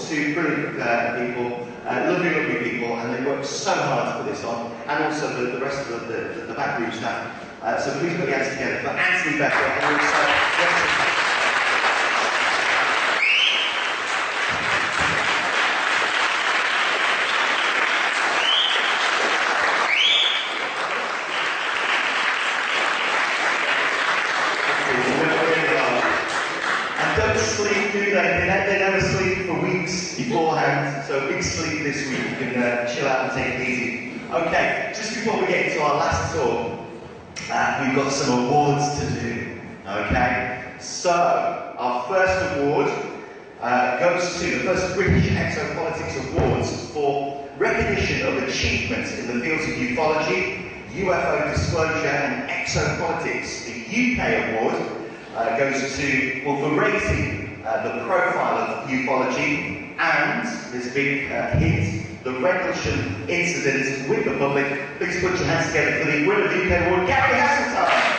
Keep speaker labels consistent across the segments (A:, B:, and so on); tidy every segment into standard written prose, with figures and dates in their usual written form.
A: two brilliant people, lovely, lovely people, and they worked so hard to put this on, and also the rest of the backroom staff. So please put your hands together for Anthony Becker and also don't sleep, do they? They never sleep for weeks beforehand, so big sleep this week. You can chill out and take it easy. Okay, just before we get into our last talk, we've got some awards to do. Okay, so our first award goes to the first British Exopolitics Awards for recognition of achievements in the fields of ufology, UFO disclosure, and exopolitics. The UK award goes to, well, for raising the profile of ufology and, there's a big hint, the Rendlesham incident with the public. Please put your hands together for the winner of the UK award, Gary Hasseltine.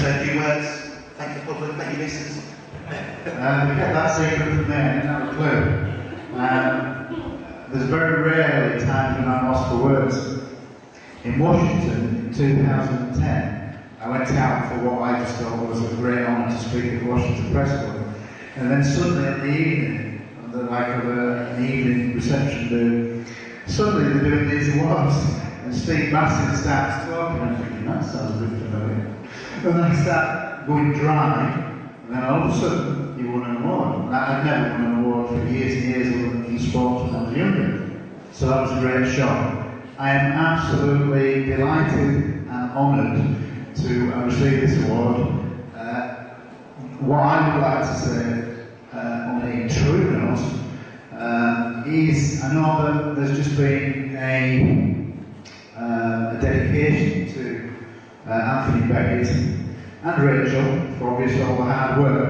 A: A few words, thank the public, thank you listeners.
B: We kept that secret from there, I didn't have a clue. There's very rarely times when I'm lost for words. In Washington in 2010, I went out for what I just thought was a great honour to speak at the Washington Press Club. And then suddenly at the evening, like an evening reception do, suddenly they're doing these awards. And Steve Massey starts talking, and I'm thinking, that sounds a bit familiar. And then I start going dry, and then all of a sudden, you won an award. I'd never won an award for years and years in sports when I was younger. So that was a great shock. I am absolutely delighted and honoured to receive this award. What I would like to say on a true note is, I know that there's just been a dedication to Anthony Beckett and Rachel for obviously all the hard work,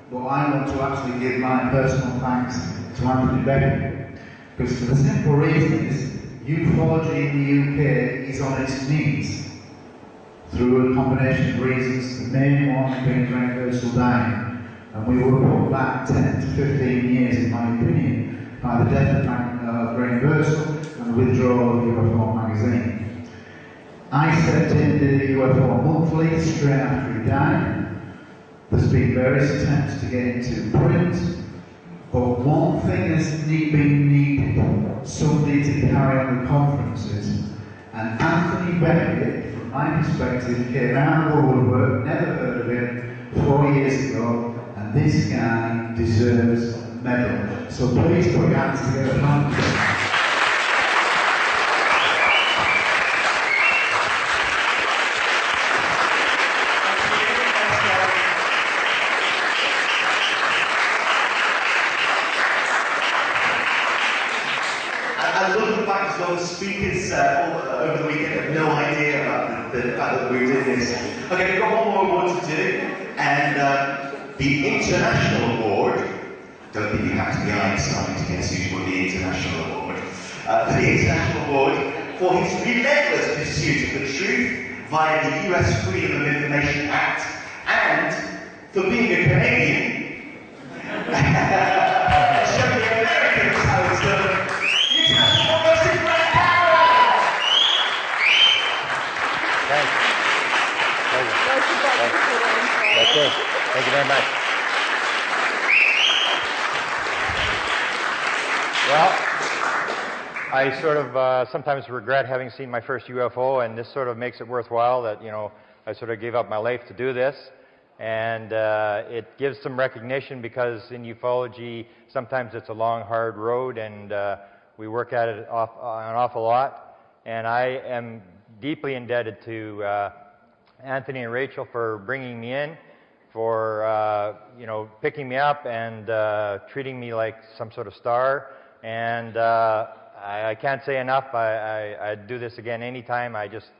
B: but I want to actually give my personal thanks to Anthony Beckett, because for the simple reason is ufology in the UK is on its knees through a combination of reasons, the main one being universal dying, and we were put back 10 to 15 years, in my opinion, by the death of Universal and the withdrawal of UFO magazine. I stepped into UFO Monthly straight after he died. There's been various attempts to get into print, but one thing has been needed, somebody to carry on the conferences. And Anthony Beckett, from my perspective, came out of the woodwork, never heard of him, 4 years ago, and this guy deserves a medal. So please put your hands together.
A: The speakers over the weekend have no idea about the fact that we're doing this. Okay, we've got one more award to do, and the International Award, don't think you have to be Einstein to guess who's won the International Award, the International Award for his relentless pursuit of the truth via the US Freedom of Information Act, and for being a Canadian. Show the Americans how it's done.
C: That's it. Thank you very much. Well, I sort of sometimes regret having seen my first UFO, and this sort of makes it worthwhile that, you know, I sort of gave up my life to do this. And it gives some recognition, because in ufology, sometimes it's a long, hard road, and we work at it an awful lot. And I am deeply indebted to Anthony and Rachel for bringing me in, for you know, picking me up and treating me like some sort of star. And I can't say enough. I'd do this again anytime. I just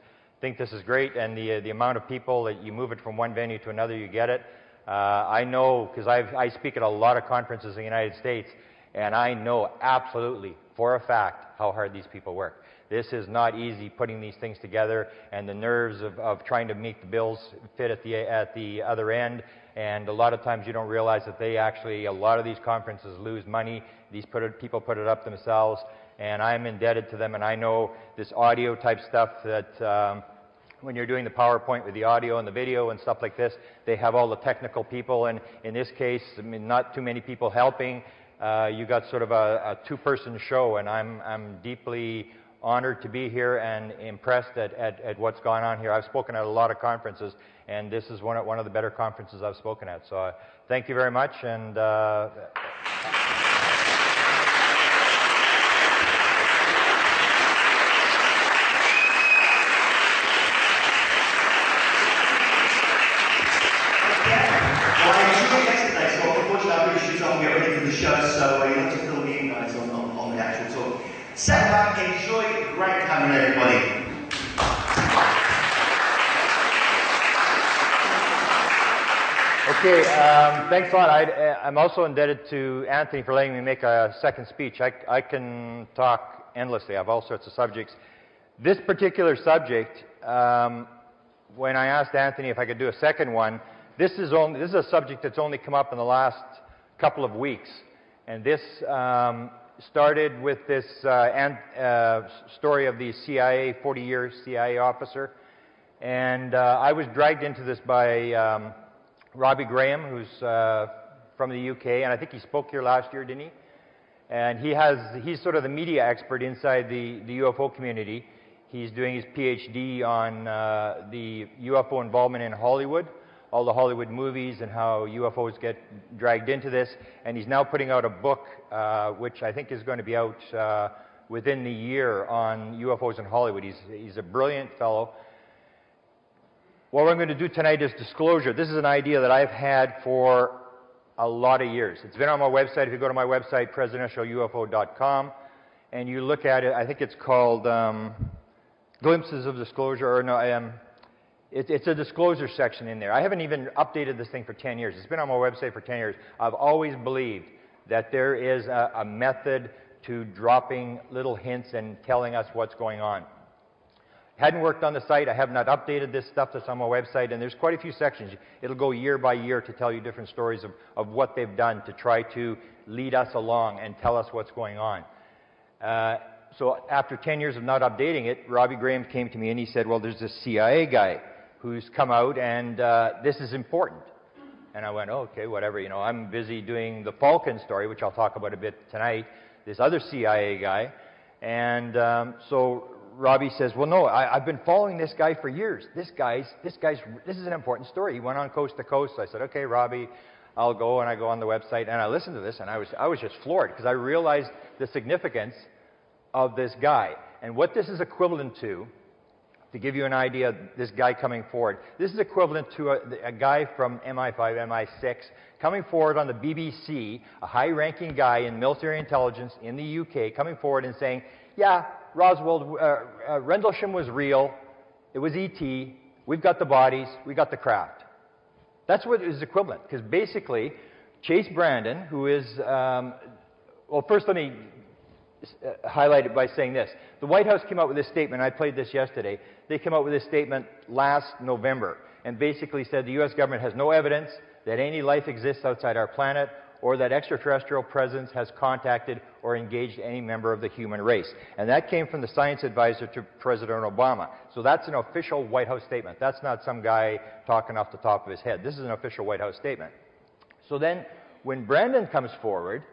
C: think this is great, and the amount of people that you move it from one venue to another, you get it. I know, because I speak at a lot of conferences in the United States, and I know absolutely, for a fact, how hard these people work. This is not easy, putting these things together, and the nerves of trying to make the bills fit at the other end. And a lot of times you don't realize that a lot of these conferences lose money. People put it up themselves, and I'm indebted to them. And I know this audio type stuff that when you're doing the PowerPoint with the audio and the video and stuff like this, they have all the technical people. And in this case, I mean, not too many people helping. You got sort of a two-person show, and I'm deeply honored to be here and impressed at what's gone on here. I've spoken at a lot of conferences, and this is one of the better conferences I've spoken at. So thank you very much. And
A: Set back, enjoy, great having everybody.
C: Okay, thanks a lot. I'm also indebted to Anthony for letting me make a second speech. I can talk endlessly. I have all sorts of subjects. This particular subject, when I asked Anthony if I could do a second one, this is a subject that's only come up in the last couple of weeks. And this started with this story of the CIA, 40-year CIA officer. And I was dragged into this by Robbie Graham, who's from the UK, and I think he spoke here last year, didn't he? And he's sort of the media expert inside the UFO community. He's doing his PhD on the UFO involvement in Hollywood, all the Hollywood movies and how UFOs get dragged into this. And he's now putting out a book, which I think is going to be out within the year, on UFOs in Hollywood. He's a brilliant fellow. What we're going to do tonight is disclosure. This is an idea that I've had for a lot of years. It's been on my website. If you go to my website, presidentialufo.com, and you look at it, I think it's called Glimpses of Disclosure, or no, it's a disclosure section in there. I haven't even updated this thing for 10 years. It's been on my website for 10 years. I've always believed that there is a method to dropping little hints and telling us what's going on. Hadn't worked on the site. I have not updated this stuff that's on my website, and there's quite a few sections. It'll go year by year to tell you different stories of what they've done to try to lead us along and tell us what's going on. So after 10 years of not updating it, Robbie Graham came to me and he said, well, there's this CIA guy who's come out, and this is important. And I went, oh, okay, whatever. You know, I'm busy doing the Falcon story, which I'll talk about a bit tonight, this other CIA guy. And so Robbie says, well, no, I've been following this guy for years. This is an important story. He went on coast to coast. So I said, okay, Robbie, I'll go. And I go on the website, and I listened to this, and I was just floored, because I realized the significance of this guy. And what this is equivalent to give you an idea, this guy coming forward, this is equivalent to a guy from MI5, MI6, coming forward on the BBC, a high-ranking guy in military intelligence in the UK, coming forward and saying, yeah, Roswell, Rendlesham was real, it was ET, we've got the bodies, we got the craft. That's what is equivalent, because basically, Chase Brandon, who is, well, first let me highlight it by saying this. The White House came out with this statement. I played this yesterday. They came out with this statement last November and basically said the U.S. government has no evidence that any life exists outside our planet or that extraterrestrial presence has contacted or engaged any member of the human race. And that came from the science advisor to President Obama. So that's an official White House statement. That's not some guy talking off the top of his head. This is an official White House statement. So then when Brandon comes forward,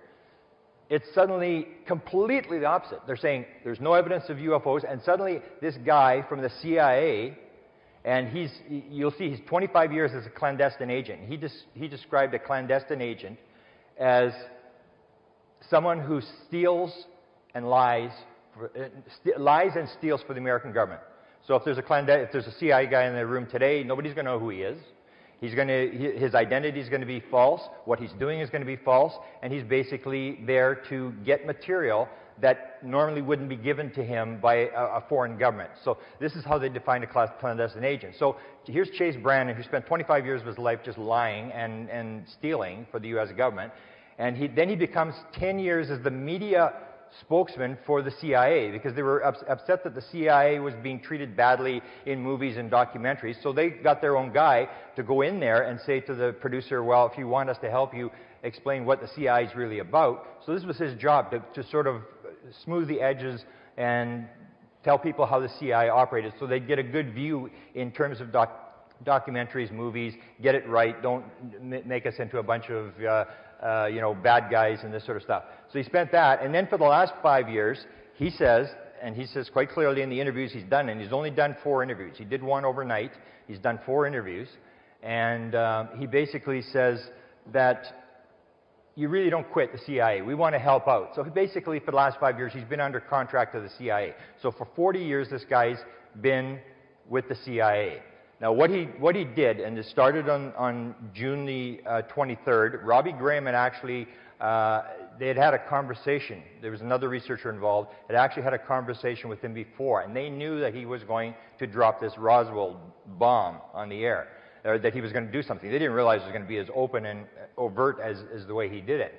C: it's suddenly completely the opposite. They're saying there's no evidence of UFOs, and suddenly this guy from the CIA, and you'll see he's 25 years as a clandestine agent. He described a clandestine agent as someone who steals and lies and steals for the American government. So if there's a CIA guy in the room today, nobody's going to know who he is. His identity is going to be false. What he's doing is going to be false, and he's basically there to get material that that normally wouldn't be given to him by a foreign government. So this is how they define a clandestine agent. So here's Chase Brandon, who spent 25 years of his life just lying and stealing for the U.S. government. And then he becomes 10 years as the media spokesman for the CIA, because they were upset that the CIA was being treated badly in movies and documentaries. So they got their own guy to go in there and say to the producer, well, if you want us to help you explain what the CIA is really about. So this was his job, to sort of smooth the edges and tell people how the CIA operated, so they'd get a good view in terms of documentaries, movies, get it right, don't make us into a bunch of you know, bad guys and this sort of stuff. So he spent that, and then for the last 5 years, he says, and he says quite clearly in the interviews he's done, and he's only done 4 interviews. He did one overnight. He's done 4 interviews, and he basically says that you really don't quit the CIA. We want to help out. So basically, for the last 5 years, he's been under contract to the CIA. So for 40 years, this guy's been with the CIA. Now, what he did, and it started on June the 23rd, Robbie Graham had actually, they had a conversation. There was another researcher involved, had actually had a conversation with him before, and they knew that he was going to drop this Roswell bomb on the air, or that he was going to do something. They didn't realize it was going to be as open and overt as the way he did it.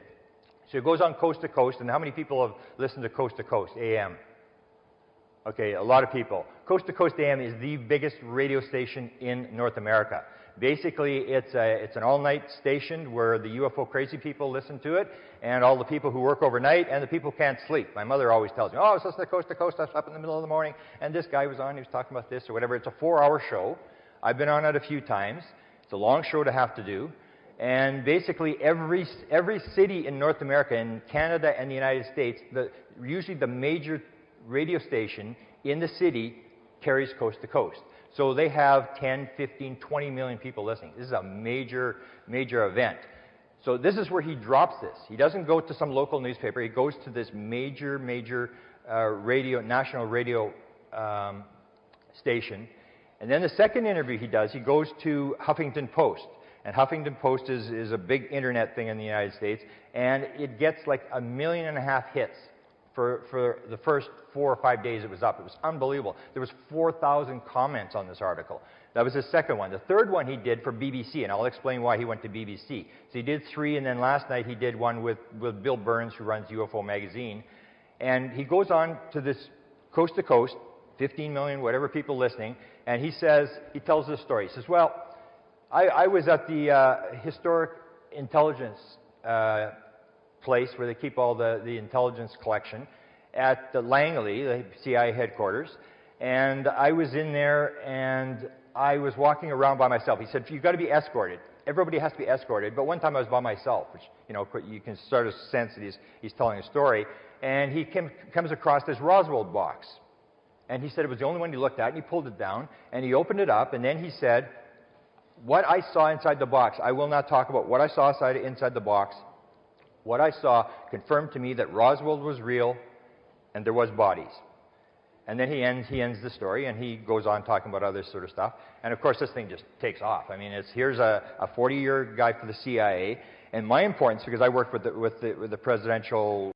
C: So it goes on Coast to Coast, and how many people have listened to Coast AM? Okay, a lot of people. Coast to Coast AM is the biggest radio station in North America. Basically, it's an all-night station where the UFO crazy people listen to it, and all the people who work overnight, and the people who can't sleep. My mother always tells me, oh, I was listening to Coast, I was up in the middle of the morning, and this guy was on, he was talking about this or whatever. It's a 4-hour show. I've been on it a few times. It's a long show to have to do. And basically every city in North America, in Canada and the United States, usually the major radio station in the city carries Coast to Coast. So they have 10, 15, 20 million people listening. This is a major, major event. So this is where he drops this. He doesn't go to some local newspaper. He goes to this major, major national radio station. And then the second interview he does, he goes to Huffington Post. And Huffington Post is a big internet thing in the United States, and it gets like 1.5 million hits for the first 4 or 5 days it was up. It was unbelievable. There was 4,000 comments on this article. That was his second one. The third one he did for BBC, and I'll explain why he went to BBC. So he did 3, and then last night he did one with Bill Burns, who runs UFO magazine. And he goes on to this Coast to Coast, 15 million, whatever people listening, and he tells this story. He says, well, I was at the historic intelligence place where they keep all the intelligence collection at the Langley, the CIA headquarters, and I was in there and I was walking around by myself. He said, you've got to be escorted. Everybody has to be escorted, but one time I was by myself, which, you know, you can sort of sense that he's telling a story, and he comes across this Roswell box. And he said it was the only one he looked at, and he pulled it down, and he opened it up, and then he said, what I saw inside the box, I will not talk about what I saw inside the box. What I saw confirmed to me that Roswell was real and there was bodies. And then he ends the story, and he goes on talking about other sort of stuff. And of course, this thing just takes off. I mean, here's a 40-year guy for the CIA. And my importance, because I worked with the presidential